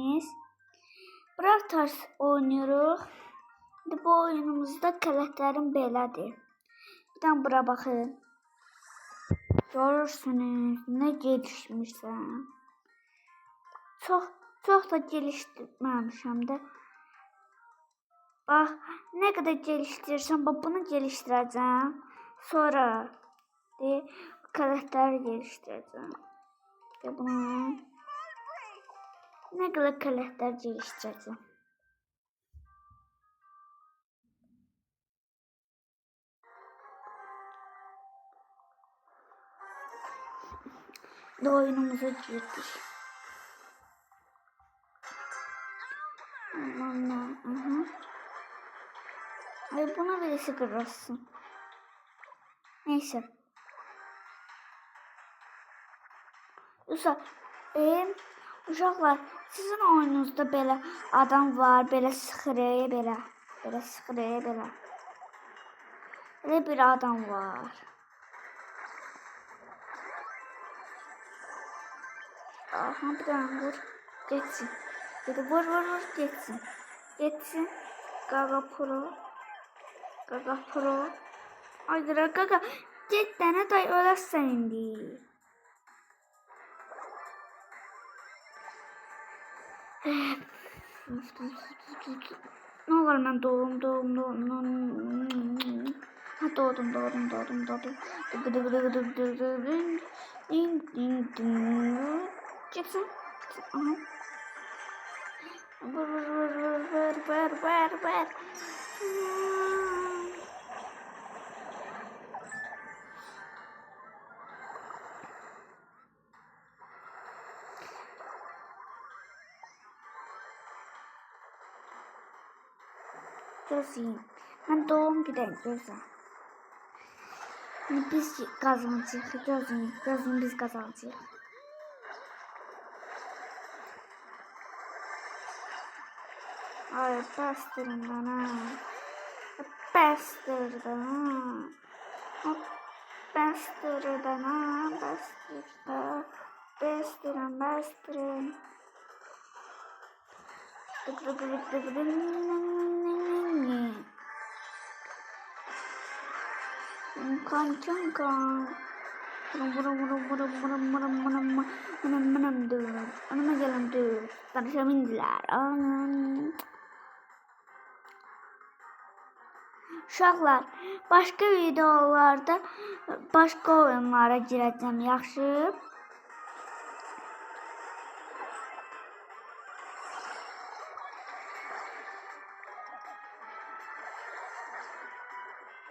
geldiniz. Brawl Stars oynuyoruz. Bu oyunumuzda karakterim belədir. Bir tane bura bakın. Görürsünüz ne gelişmişəm. Çox da geliştirməmişəm də. Bax, ne kadar geliştirirsəm, bax bunu geliştirəcəm. Sonra karakteri geliştireceğim. Ve bunu ne kadar karakter geliştireceğim. Oyunumuza girdik. Ay buna birisi kırılsın. Neyse. Uşaqlar, sizin oyununuzda belə adam var, belə sıxıraya belə. Belə bir adam var. Aha, bir tane vur. Geçsin. Vur geçsin. Geçsin. Gaga Pro. Haydi Gaga. Cidden day öləsən indi. Ne olur ben doğum. Ha doğdum. Çıksın. Aha. Ver. Gözleyeyim. Ben doğum gidelim gözle. Biz kazanacağız. Gözleyeyim biz kazanacağız. Ay bastırın bana. Bastırın. Kan. Anama gelin dur. Tanışamindiler. Uşaqlar, başka videolarda başka oyunlara girəcəm, yaxşı?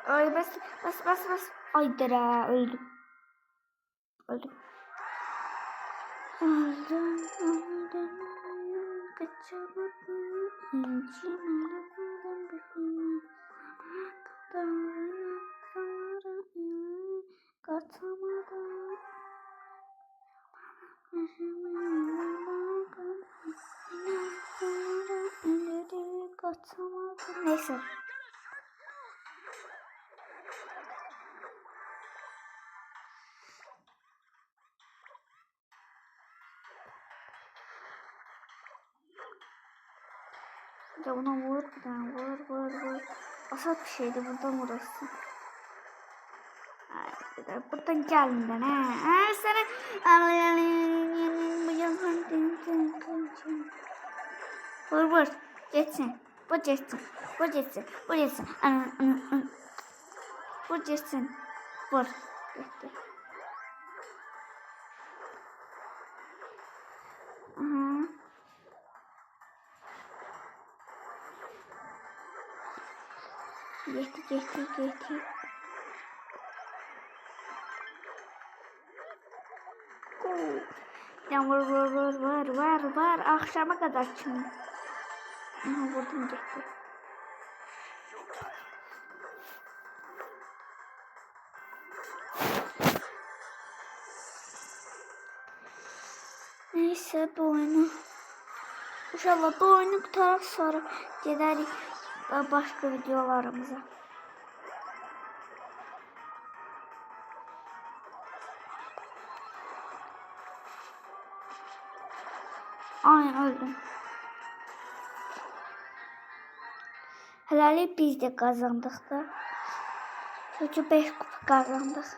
Ay bas. Ay dere öldüm. Kaçamadım. İncimeledim bir film. Kaçamadım. Neyse. Ya buna vur. Asat bir şeydi, buradan vurasın. Buradan gelmeden sana vur geçsin. Bu geçsin. Vur geçti. Aha. Geçti. Ya var. Akşama kadar şimdi. Aha, vurdum gitti. Neyse bu oyunu. İnşallah bu oyunu kurtarır, sonra giderik başka videolarımıza. Aynen öldüm. Hələlik biz də qazandıq da. Çünki 5 kupa qazandıq.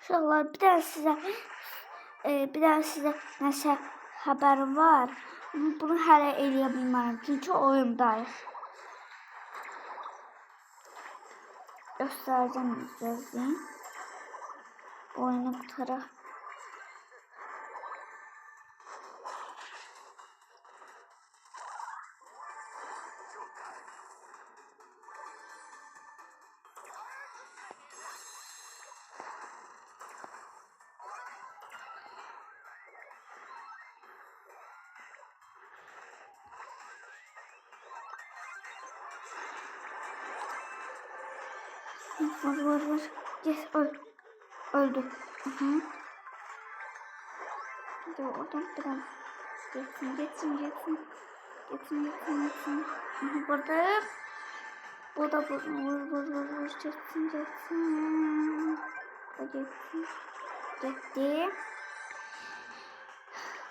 İnşallah bir daha sizə nəsə xəbərim var. Bunu hələ eləyə bilmərəm. Çünki oyundayıq. Göstərəcəm gözləyim. Oyunu qutaraq. Vur. Yes, öldü. Hadi oradan biraz geçsin. Burada. Bu da vur. Geçsin. Gitti.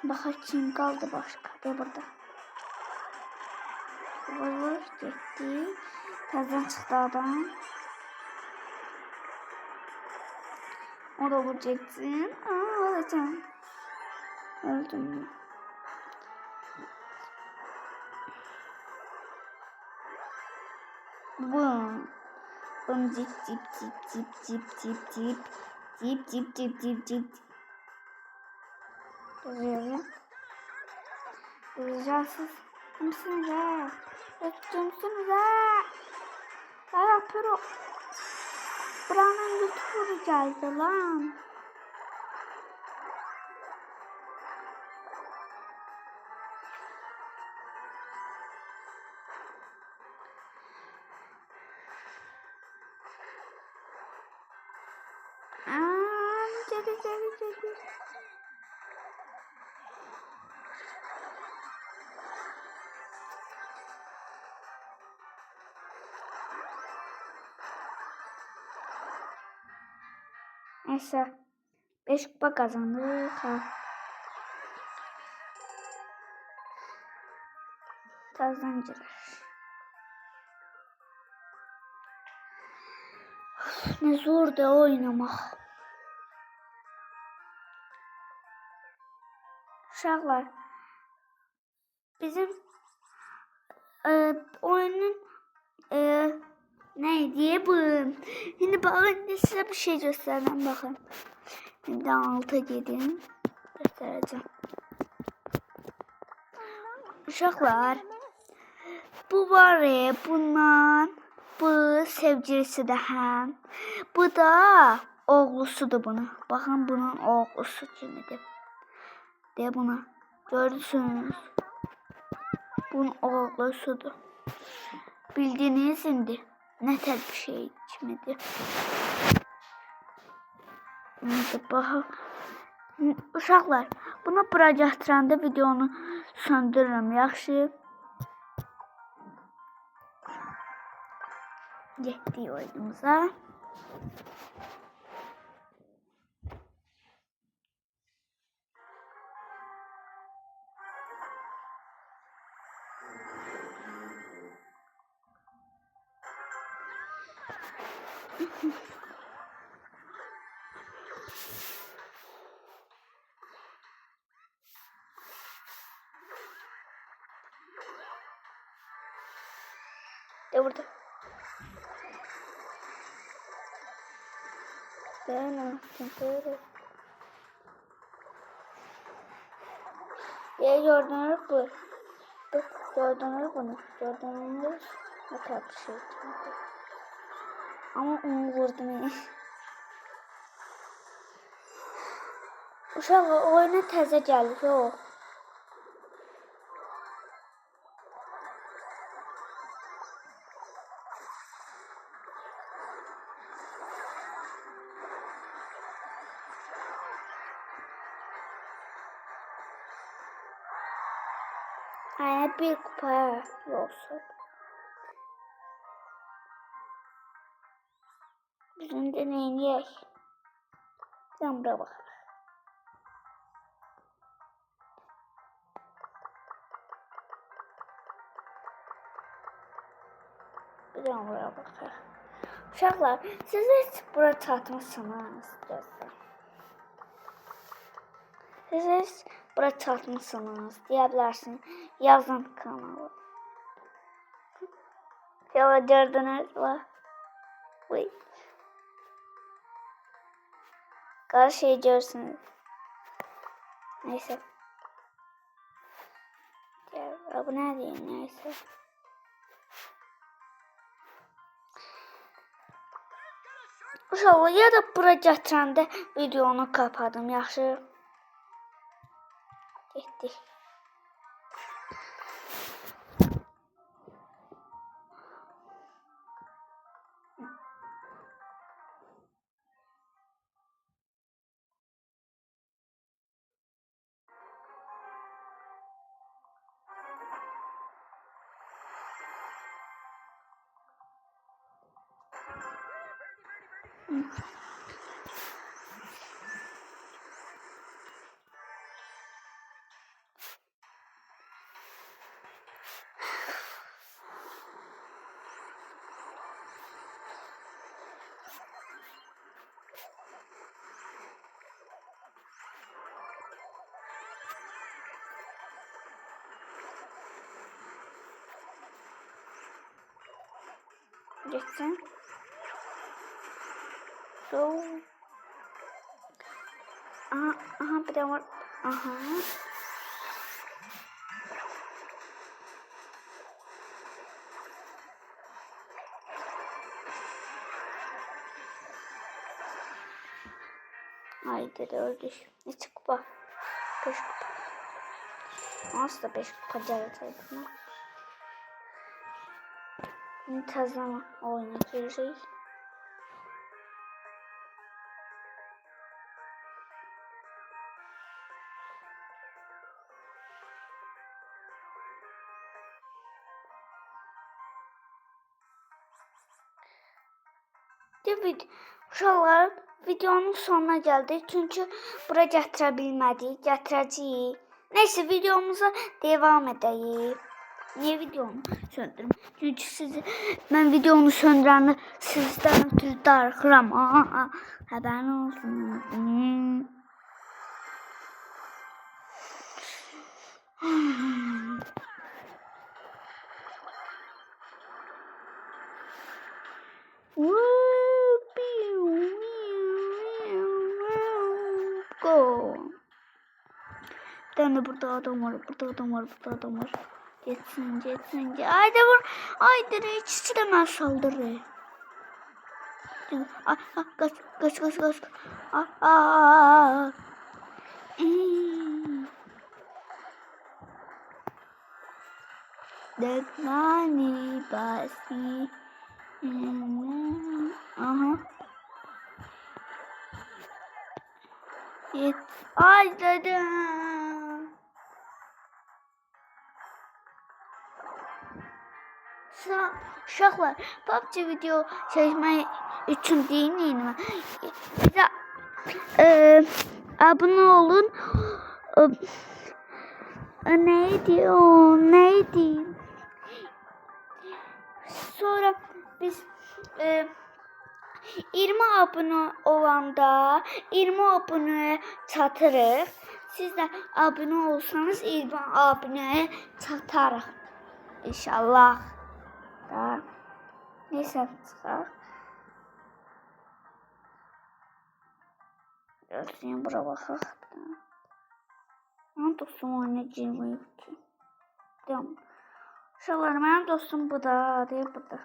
Bakalım kim kaldı başka. De burada. Vur. Gitti. Tezden çıktı adam. O da vuracaksın. Alacağım. Öldüm. Bum. Cip. Ricasız. Kimsiniz ha? Kimsiniz ha? Ya yapıyorum. Buranın YouTuber'ı geldi lan. Gel. Neyse. 5 kupa kazandık. Kazancılar. Ne zor da oynamak. Uşaqlar. Bizim oyunun neydi bu? Şimdi bakın size bir şey göstereceğim bakın. Şimdi alta gidin. Göstereceğim. Uşaqlar. Bu var ya bundan. Bu sevgilisi de hem. Bu da oğlusudur bunu. Bakın bunun oğlusu kimidir. De buna. Görürsünüz. Bunun oğlusudur. Bildiğiniz şimdi. Ne tür bir şey kimidir. Bakın. Uşaqlar. Buna bura gətirəndə videonu söndürürüm. Yaxşı. Getdik oyunumuza. De burada. Ben böyle. Ya gördünüz bu. Gördünüz bunu. Gördünüz. Ne kadar bir şey. Ama onu vurdum. Uşaq oyuna təzə gəlir o. Yani bir kupaya olsun. Bizim de neyin sen buraya bak. Bir de buraya bak. Uşaqlar, siz hiç bura çatmışsınız. Siz hiç bura çatmışsınız. Diyebilirsiniz. Yazın kanalı. Yola gördünüz mü? Wait. Karşıyı görürsünüz. Neyse. Bu ne diyeyim neyse. İnşallah ya da bura gətirəndə videonu kapadım. Yaxşı. Getdik. Geçsin. Go. Aha bir de var. Aha. Haydi de öldük. Ne kupa? 5 kupa. Nasıl da 5 kupa gelseydim. Müntəzəm oyuna girecek. Uşaqlar, videonun sonuna gəldik. Çünki bura gətirə bilmədik. Gətirəcəyik. Neyse videomuza devam edəyik. Niye videonu söndürüm? Çünkü ben videonu söndürəndə sizdən ötürü darıxıram. Haberin olsun. Go. Bir tane burada adam var, burada adam var, burada adam var. Geçsin. Haydi vur. Haydi hiç de ben saldırı. Kaç. Dekmani basi. Aha. Ay dedim. Uşaqlar, PUBG video çekmək üçün deyin mi? Bizə abunə olun. Neydi? Sonra biz 20 abunə olanda 20 abunəyə çatırıq. Siz də abunə olsanız 20 abunəyə çatarıq. İnşallah. Da. Neyse çıxaq. Gözlüyüm bura baxaq. Mənim dostum oyuna girməyib ki. Deyəm. Uşaqlar, mənim dostum bu da. Deyir burada.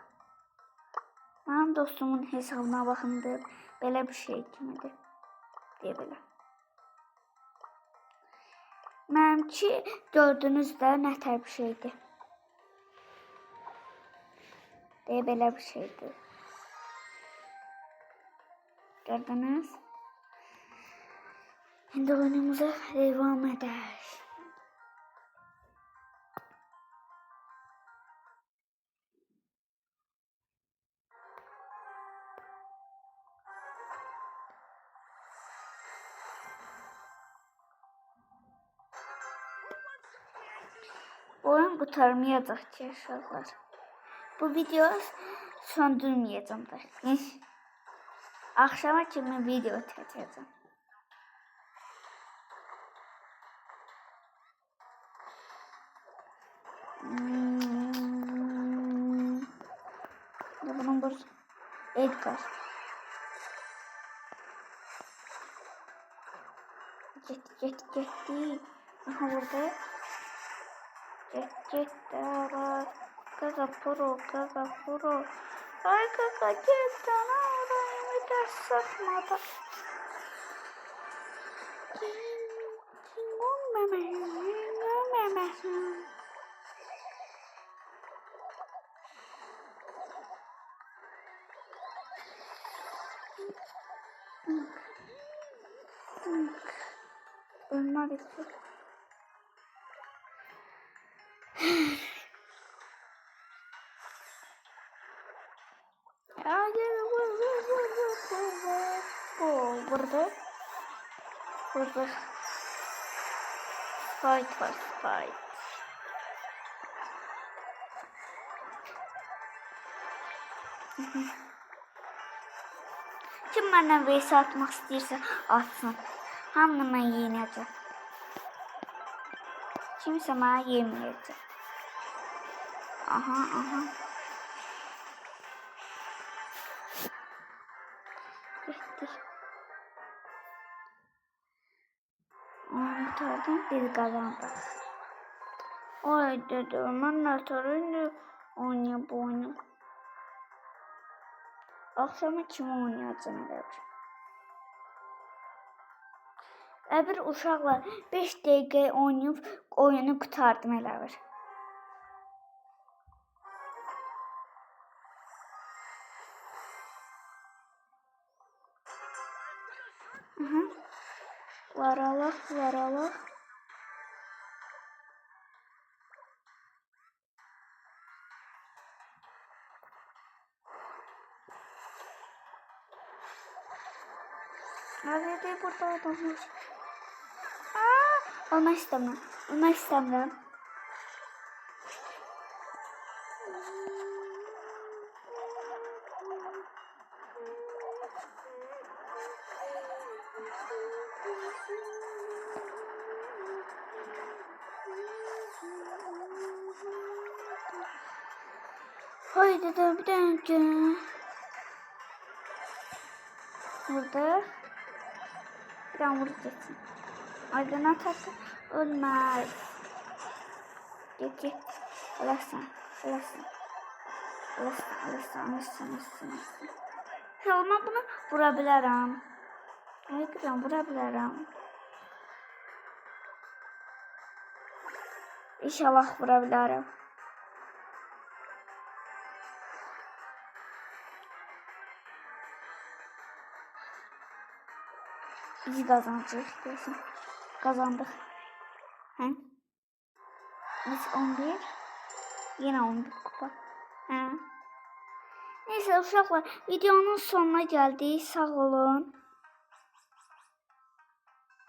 Mənim dostumun hesabına baxın deyib. Belə bir şey kimidir. Deyə belə. Mənimki gördünüz də nətər bir şeydir. Deyə belə bir şeydir. Gördünüz? Şimdi oyunumuza devam edək. oyun qurtarmayacaq ki uşaqlar. Bu video söndürməyəcəm də. Akşama kimi video çəkəcəm. Bunun bir Edgar. Getdi. Aha burada. Get var. Gaga puro. Ay gaga get ana orayı ders satmadı. Meme. Onlar için. Burada. Fight var. Kim benden vs atmak isterse atsın. Hamını ben yeneceğim. Kimse bana yemeyecek. Aha. Gitti. Onu tutardım, biz kazandık. Oy dedim, ben ne tutarım oynayıp bu oyunu. Akşama kim oynayacağım elə bir. Bir uşaqlar 5 dəqiqə oynayıb oyunu qurtardım elə bir. Varalaq. Hadi burada adam var. Olmak istemiyorum. Haydi de bir dakika. Burada. Bir an vuracaksın. Ardına takı ölmez. Git. Alasın. Şalma bunu vurabilirim. Hayır, vurabilirim. İnşallah vurabilirim. Biz kazandık. Biz 11. Yine 11 kupa. Neyse uşaqlar, videonun sonuna geldik. Sağ olun.